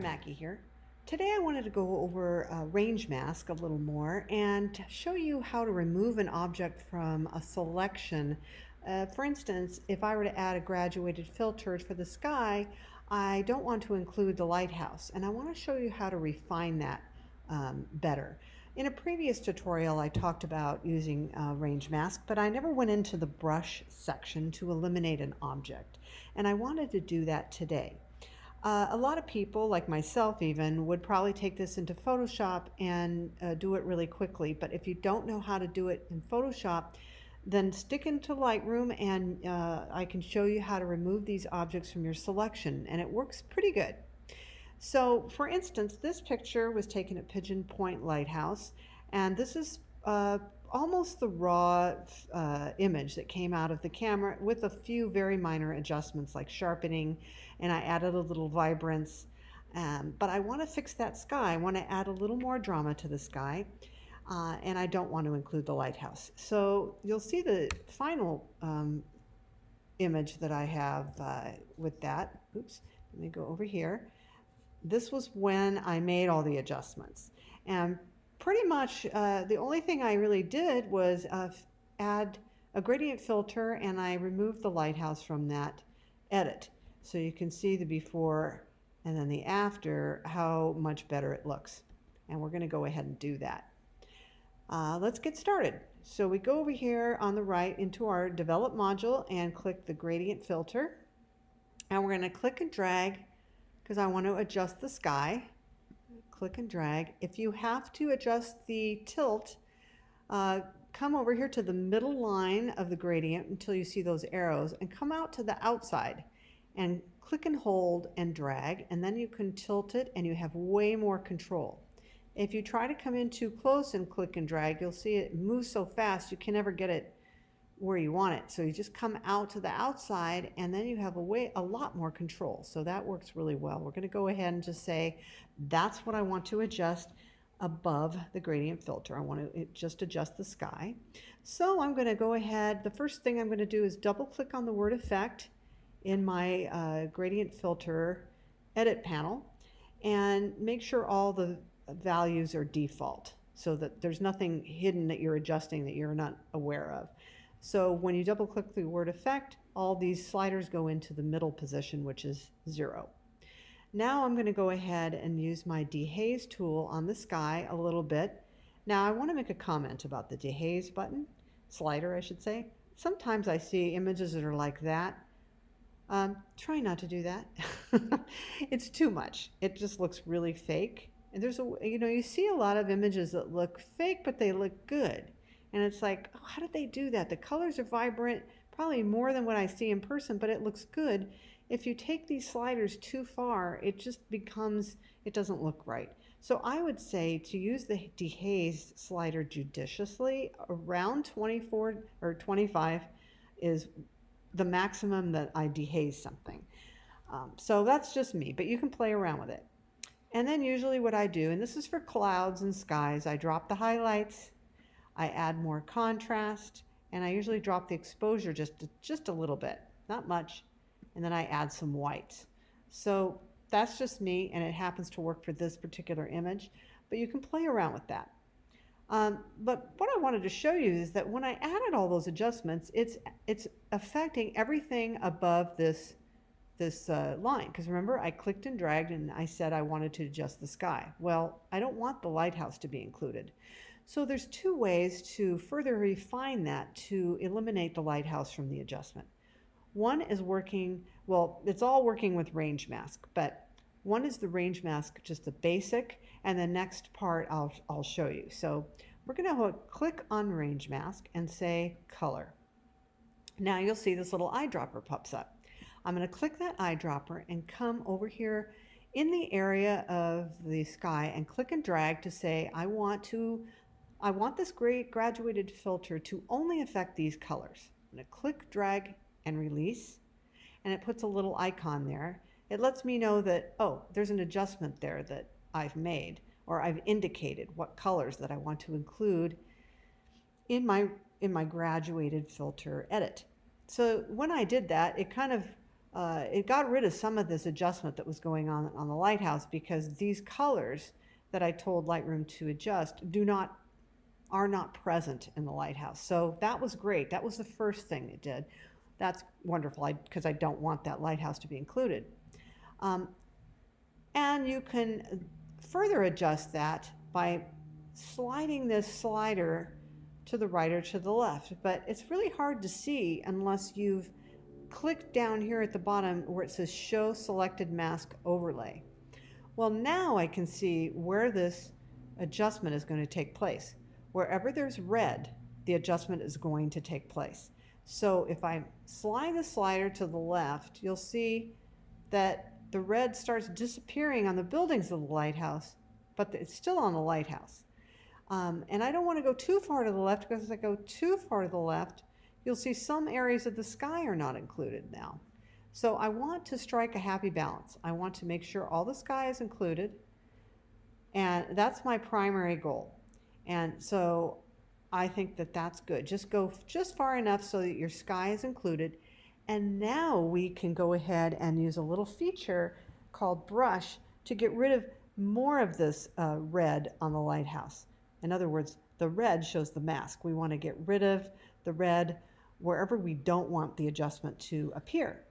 Mackie here. Today I wanted to go over range mask a little more and show you how to remove an object from a selection. For instance, if I were to add a graduated filter for the sky, I don't want to include the lighthouse, and I want to show you how to refine that better. In a previous tutorial I talked about using range mask, but I never went into the brush section to eliminate an object, and I wanted to do that today. A lot of people, like myself even, would probably take this into Photoshop and do it really quickly. But if you don't know how to do it in Photoshop, then stick into Lightroom and I can show you how to remove these objects from your selection, and it works pretty good. So, for instance, this picture was taken at Pigeon Point Lighthouse, and this is almost the raw image that came out of the camera with a few very minor adjustments like sharpening, and I added a little vibrance. But I want to fix that sky. I want to add a little more drama to the sky, and I don't want to include the lighthouse. So you'll see the final image that I have with that. Oops, let me go over here. This was when I made all the adjustments. And pretty much the only thing I really did was add a gradient filter, and I removed the lighthouse from that edit. So you can see the before and then the after, how much better it looks. And we're going to go ahead and do that. Let's get started. So we go over here on the right into our develop module and click the gradient filter. And we're going to click and drag because I want to adjust the sky. Click and drag. If you have to adjust the tilt, come over here to the middle line of the gradient until you see those arrows and come out to the outside and click and hold and drag, and then you can tilt it and you have way more control. If you try to come in too close and click and drag, you'll see it moves so fast you can never get it where you want it. So you just come out to the outside and then you have a lot more control. So that works really well. We're going to go ahead and just say that's what I want to adjust above the gradient filter. I want to just adjust the sky. So I'm going to go ahead. The first thing I'm going to do is double click on the word effect in my gradient filter edit panel and make sure all the values are default so that there's nothing hidden that you're adjusting that you're not aware of. So when you double click the word effect, all these sliders go into the middle position, which is 0. Now I'm going to go ahead and use my dehaze tool on the sky a little bit. Now I want to make a comment about the dehaze button, slider I should say. Sometimes I see images that are like that. Try not to do that. It's too much. It just looks really fake. And there's you see a lot of images that look fake, but they look good. And it's like, oh, how did they do that? The colors are vibrant, probably more than what I see in person, but it looks good. If you take these sliders too far, it just becomes, it doesn't look right. So I would say to use the dehaze slider judiciously. Around 24 or 25 is the maximum that I dehaze something. So that's just me, but you can play around with it. And then usually what I do, and this is for clouds and skies, I drop the highlights, I add more contrast, and I usually drop the exposure just a little bit, not much, and then I add some whites. So that's just me, and it happens to work for this particular image, but you can play around with that. But what I wanted to show you is that when I added all those adjustments, it's affecting everything above this line, because remember I clicked and dragged and I said I wanted to adjust the sky. Well, I don't want the lighthouse to be included. So there's two ways to further refine that to eliminate the lighthouse from the adjustment. One is working, well, it's all working with range mask, but one is the range mask, just the basic, and the next part I'll show you. So we're going to click on range mask and say color. Now you'll see this little eyedropper pops up. I'm going to click that eyedropper and come over here in the area of the sky and click and drag to say I want this graduated filter to only affect these colors. I'm going to click, drag, and release, and it puts a little icon there. It lets me know that, oh, there's an adjustment there that I've made, or I've indicated what colors that I want to include in my graduated filter edit. So when I did that, it kind of it got rid of some of this adjustment that was going on the lighthouse, because these colors that I told Lightroom to adjust are not present in the lighthouse. So that was great. That was the first thing it did. That's wonderful, because I don't want that lighthouse to be included. And you can further adjust that by sliding this slider to the right or to the left, but it's really hard to see unless you've clicked down here at the bottom where it says Show Selected Mask Overlay. Well, now I can see where this adjustment is going to take place. Wherever there's red, the adjustment is going to take place. So if I slide the slider to the left, you'll see that the red starts disappearing on the buildings of the lighthouse, but it's still on the lighthouse. And I don't want to go too far to the left, because if I go too far to the left, you'll see some areas of the sky are not included now. So I want to strike a happy balance. I want to make sure all the sky is included, and that's my primary goal. And so I think that that's good. Just go just far enough so that your sky is included. And now we can go ahead and use a little feature called brush to get rid of more of this red on the lighthouse. In other words, the red shows the mask. We want to get rid of the red wherever we don't want the adjustment to appear.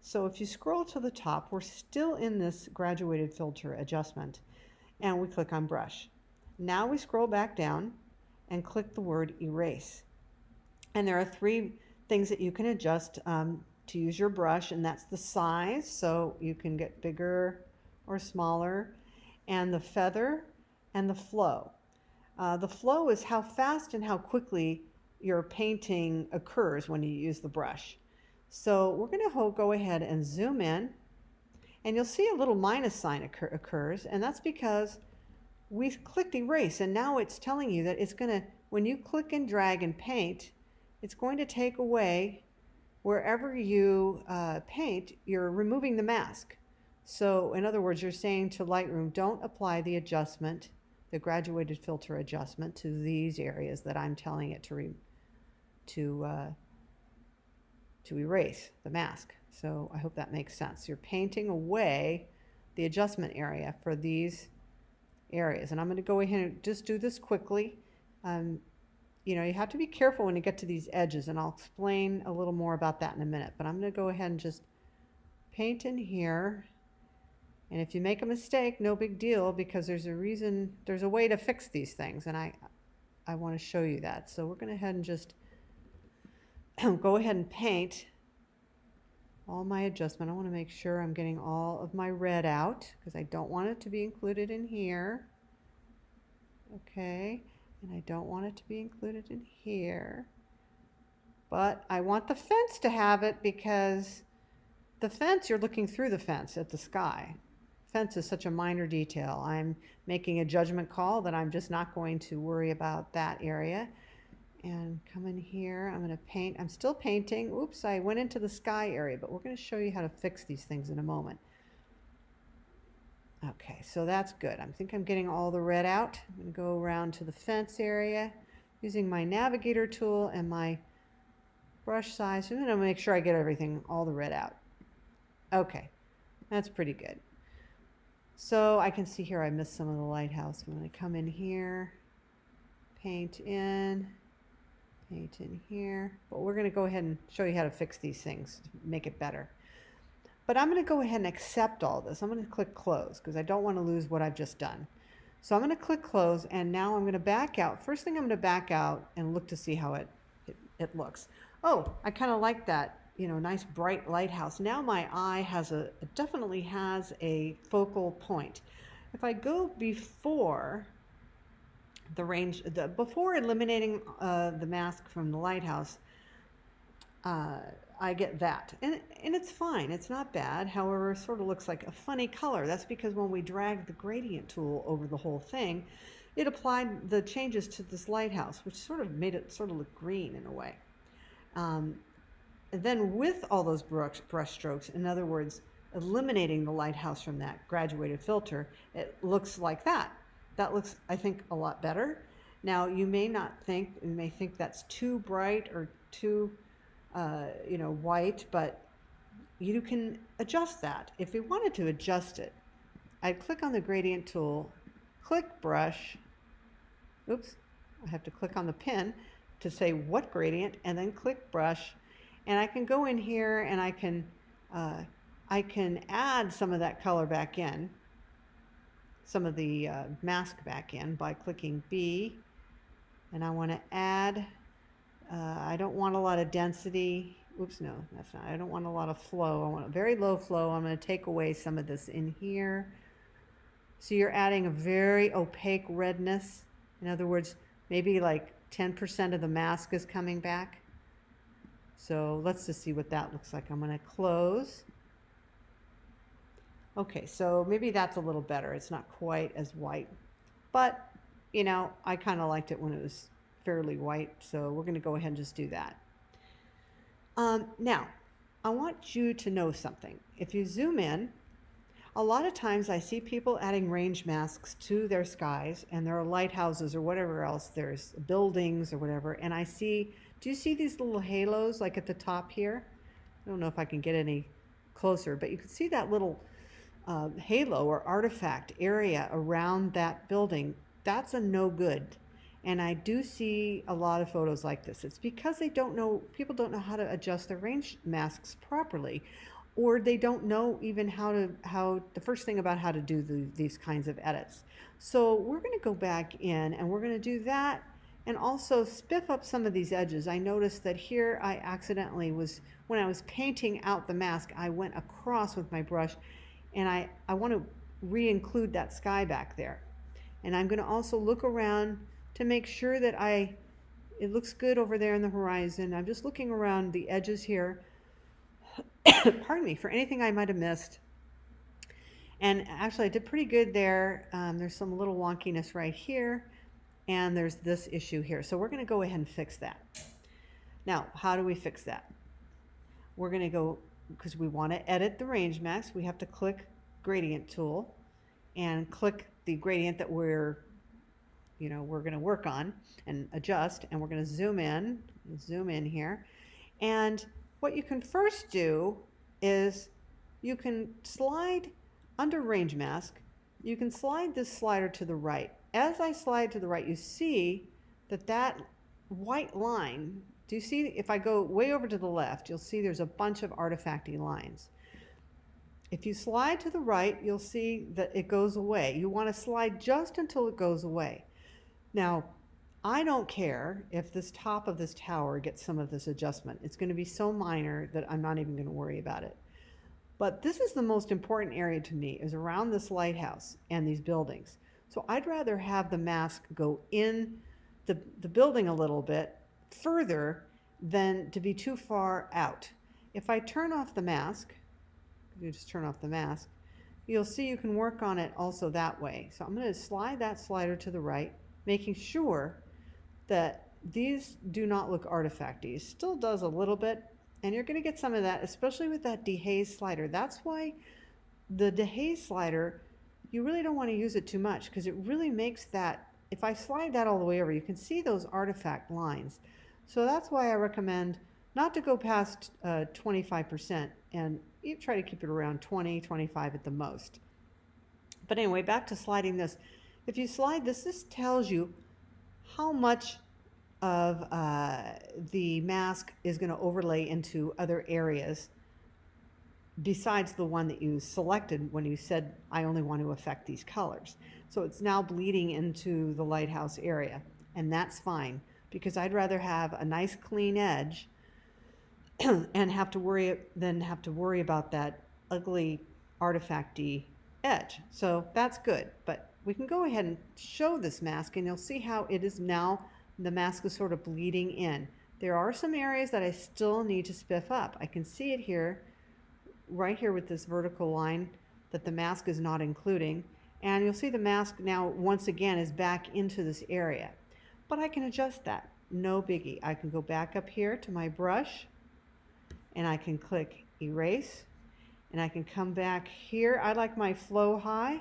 So if you scroll to the top, we're still in this graduated filter adjustment, and we click on brush. Now we scroll back down and click the word erase. And there are 3 things that you can adjust to use your brush, and that's the size, so you can get bigger or smaller, and the feather, and the flow. The flow is how fast and how quickly your painting occurs when you use the brush. So we're going to go ahead and zoom in, and you'll see a little minus sign occurs, and that's because we clicked erase, and now it's telling you that it's going to, when you click and drag and paint, it's going to take away wherever you paint, you're removing the mask. So in other words, you're saying to Lightroom, don't apply the adjustment, the graduated filter adjustment, to these areas that I'm telling it to erase the mask. So I hope that makes sense. You're painting away the adjustment area for these areas. And I'm going to go ahead and just do this quickly. You know, you have to be careful when you get to these edges, and I'll explain a little more about that in a minute. But I'm going to go ahead and just paint in here. And if you make a mistake, no big deal, because there's a reason, there's a way to fix these things, and I want to show you that. So we're going to head and just go ahead and paint all my adjustment. I want to make sure I'm getting all of my red out, because I don't want it to be included in here. Okay, and I don't want it to be included in here. But I want the fence to have it, because the fence, you're looking through the fence at the sky. Fence is such a minor detail. I'm making a judgment call that I'm just not going to worry about that area. And come in here, I'm going to paint. I'm still painting. Oops, I went into the sky area, but we're going to show you how to fix these things in a moment. Okay, so that's good. I think I'm getting all the red out. I'm going to go around to the fence area using my navigator tool and my brush size. I'm going to make sure I get everything, all the red out. Okay, that's pretty good. So I can see here I missed some of the lighthouse. I'm going to come in here, paint in here. But we're going to go ahead and show you how to fix these things to make it better. But I'm going to go ahead and accept all this. I'm going to click close, because I don't want to lose what I've just done. So I'm going to click close, and now I'm going to back out. First thing, I'm going to back out and look to see how it looks. Oh, I kind of like that, you know, nice bright lighthouse. Now my eye definitely has a focal point. If I go before the range, before eliminating the mask from the lighthouse, I get that, and it's fine. It's not bad. However, it sort of looks like a funny color. That's because when we dragged the gradient tool over the whole thing, it applied the changes to this lighthouse, which sort of made it sort of look green in a way. And then with all those brush strokes, in other words, eliminating the lighthouse from that graduated filter, it looks like that. That looks, I think, a lot better. Now, you may think that's too bright or too, you know, white, but you can adjust that. If we wanted to adjust it, I'd click on the gradient tool, click brush. Oops, I have to click on the pin to say what gradient, and then click brush. And I can go in here and I can add some of that color back in, some of the mask back in by clicking B. And I want to add, I don't want a lot of density. Oops, no, that's not. I don't want a lot of flow. I want a very low flow. I'm going to take away some of this in here. So you're adding a very opaque redness. In other words, maybe like 10% of the mask is coming back. So let's just see what that looks like. I'm going to close. Okay, so maybe that's a little better. It's not quite as white, but you know, I kind of liked it when it was fairly white, so we're going to go ahead and just do that. Now, I want you to know something. If you zoom in, a lot of times I see people adding range masks to their skies, and there are lighthouses or whatever else, there's buildings or whatever, and I see, do you see these little halos like at the top here? I don't know if I can get any closer, but you can see that little halo or artifact area around that building. That's a no good. And I do see a lot of photos like this. It's because they don't know, people don't know how to adjust their range masks properly, or they don't know even the first thing about how to do these kinds of edits. So we're going to go back in and we're going to do that and also spiff up some of these edges. I noticed that here I accidentally when I was painting out the mask, I went across with my brush, and I want to re-include that sky back there. And I'm going to also look around to make sure that it looks good over there in the horizon. I'm just looking around the edges here, pardon me, for anything I might have missed. And actually I did pretty good there. There's some little wonkiness right here, and there's this issue here. So we're going to go ahead and fix that. Now, how do we fix that? We're going to go, because we want to edit the range mask, we have to click gradient tool and click the gradient that we're going to work on and adjust, and we're going to zoom in here. And what you can first do is you can slide under range mask, you can slide this slider to the right. As I slide to the right, you see that white line, do you see, if I go way over to the left, you'll see there's a bunch of artifacty lines. If you slide to the right, you'll see that it goes away. You want to slide just until it goes away. Now, I don't care if this top of this tower gets some of this adjustment. It's going to be so minor that I'm not even going to worry about it. But this is the most important area to me, is around this lighthouse and these buildings. So I'd rather have the mask go in the building a little bit further than to be too far out. If I turn off the mask, you just turn off the mask, you'll see you can work on it also that way. So I'm going to slide that slider to the right, making sure that these do not look artifacty. It still does a little bit, and you're going to get some of that, especially with that dehaze slider. That's why the dehaze slider, you really don't want to use it too much, because it really makes that, if I slide that all the way over, you can see those artifact lines. So that's why I recommend not to go past 25%, and you try to keep it around 20, 25 at the most. But anyway, back to sliding this. If you slide this, this tells you how much of the mask is going to overlay into other areas besides the one that you selected when you said, I only want to affect these colors. So it's now bleeding into the lighthouse area, and that's fine, because I'd rather have a nice clean edge and have to worry about that ugly artifacty edge. So that's good. But we can go ahead and show this mask, and you'll see how it is now, the mask is sort of bleeding in. There are some areas that I still need to spiff up. I can see it here, right here with this vertical line that the mask is not including. And you'll see the mask now once again is back into this area. But I can adjust that, no biggie. I can go back up here to my brush, and I can click erase, and I can come back here. I like my flow high,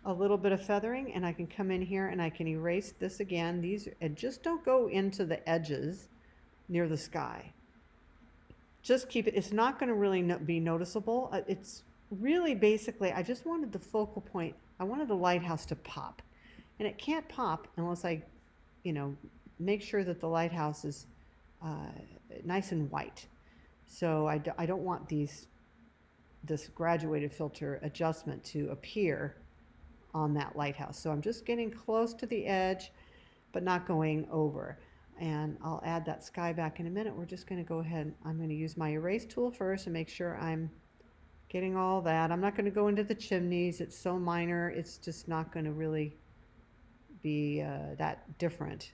a little bit of feathering, and I can come in here and I can erase this again. These just don't go into the edges near the sky. just keep it, it's not going to really be noticeable. It's really basically, I just wanted the focal point, I wanted the lighthouse to pop. And it can't pop unless I, make sure that the lighthouse is nice and white. So I don't want this graduated filter adjustment to appear on that lighthouse. So I'm just getting close to the edge, but not going over. And I'll add that sky back in a minute. We're just going to go ahead, I'm going to use my erase tool first and make sure I'm getting all that. I'm not going to go into the chimneys. It's so minor. It's just not going to really be that different.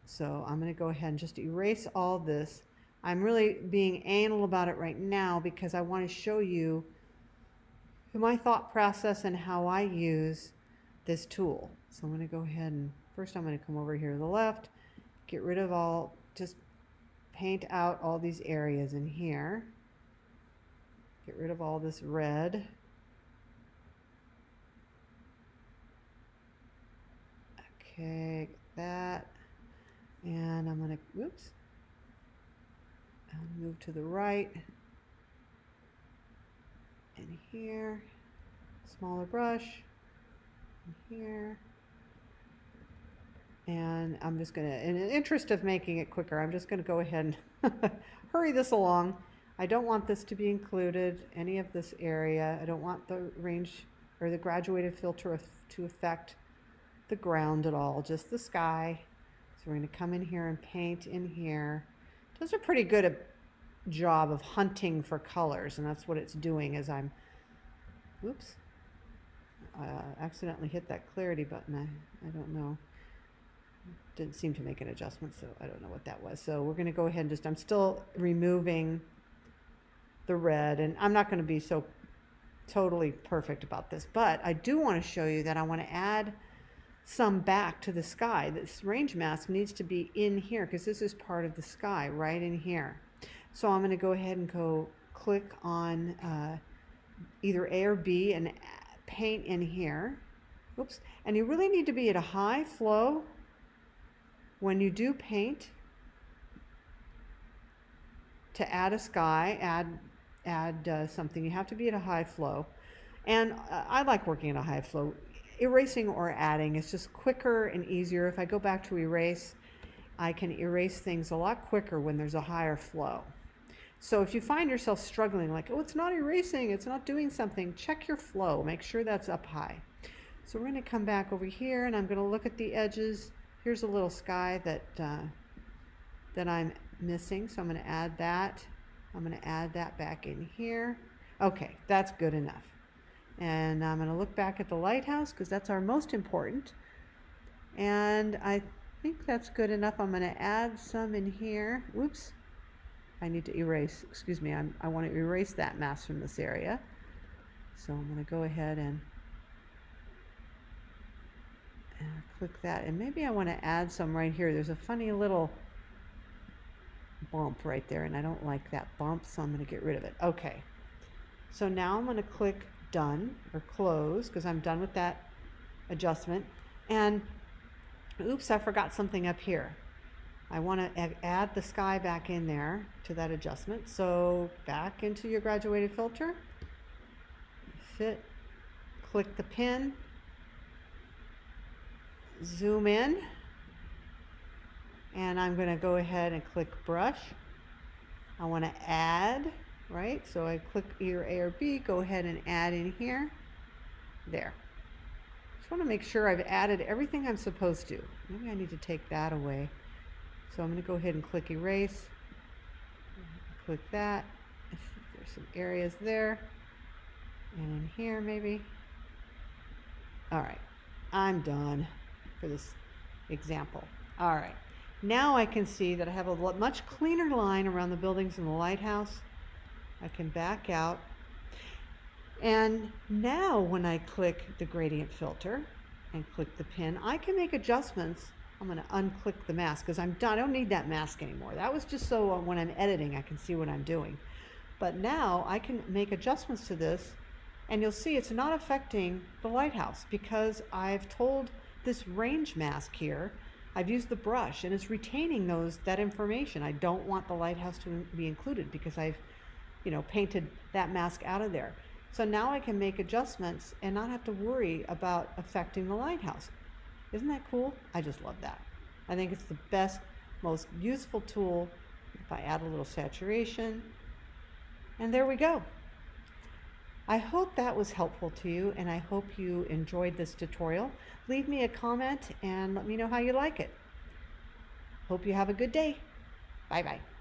So I'm going to go ahead and just erase all this. I'm really being anal about it right now because I want to show you my thought process and how I use this tool. So I'm going to go ahead and first I'm going to come over here to the left, get rid of all, just paint out all these areas in here. Get rid of all this red. Okay, that. And I'm going to, oops, I'll move to the right. And here, smaller brush, and here. And I'm just going to, in the interest of making it quicker, I'm just going to go ahead and hurry this along. I don't want this to be included, any of this area. I don't want the range or the graduated filter to affect the ground at all, just the sky. So we're going to come in here and paint in here. It does a pretty good job of hunting for colors, and that's what it's doing as I'm, oops, accidentally hit that clarity button. I don't know. Didn't seem to make an adjustment, so I don't know what that was. So we're going to go ahead and just, I'm still removing the red, and I'm not going to be so totally perfect about this, but I do want to show you that I want to add some back to the sky. This range mask needs to be in here because this is part of the sky right in here. So I'm going to go ahead and go click on either A or B and paint in here. Oops. And you really need to be at a high flow when you do paint to add a sky, add something. You have to be at a high flow. And I like working at a high flow. Erasing or adding is just quicker and easier. If I go back to erase, I can erase things a lot quicker when there's a higher flow. So if you find yourself struggling, like, oh, it's not erasing, it's not doing something, check your flow. Make sure that's up high. So we're going to come back over here, and I'm going to look at the edges. Here's a little sky that I'm missing, so I'm going to add that. I'm going to add that back in here. Okay, that's good enough. And I'm going to look back at the lighthouse because that's our most important. And I think that's good enough. I'm going to add some in here. Whoops. I need to erase. Excuse me. I want to erase that mask from this area. So I'm going to go ahead and click that. And maybe I want to add some right here. There's a funny little bump right there, and I don't like that bump, so I'm going to get rid of it. Okay. So now I'm going to click done or close because I'm done with that adjustment. And oops, I forgot something up here. I want to add the sky back in there to that adjustment. So back into your graduated filter, fit, click the pin, zoom in, and I'm going to go ahead and click brush. I want to add, right? So I click either A or B, go ahead and add in here. There. Just want to make sure I've added everything I'm supposed to. Maybe I need to take that away. So I'm going to go ahead and click erase. Click that. There's some areas there. And in here maybe. All right. I'm done for this example. All right. Now I can see that I have a much cleaner line around the buildings and the lighthouse. I can back out. And now when I click the gradient filter and click the pin, I can make adjustments. I'm going to unclick the mask because I'm done. I don't need that mask anymore. That was just so when I'm editing, I can see what I'm doing. But now I can make adjustments to this, and you'll see it's not affecting the lighthouse because I've told this range mask here I've used the brush and it's retaining that information. I don't want the lighthouse to be included because I've, painted that mask out of there. So now I can make adjustments and not have to worry about affecting the lighthouse. Isn't that cool? I just love that. I think it's the best, most useful tool. If I add a little saturation, and there we go. I hope that was helpful to you, and I hope you enjoyed this tutorial. Leave me a comment and let me know how you like it. Hope you have a good day. Bye-bye.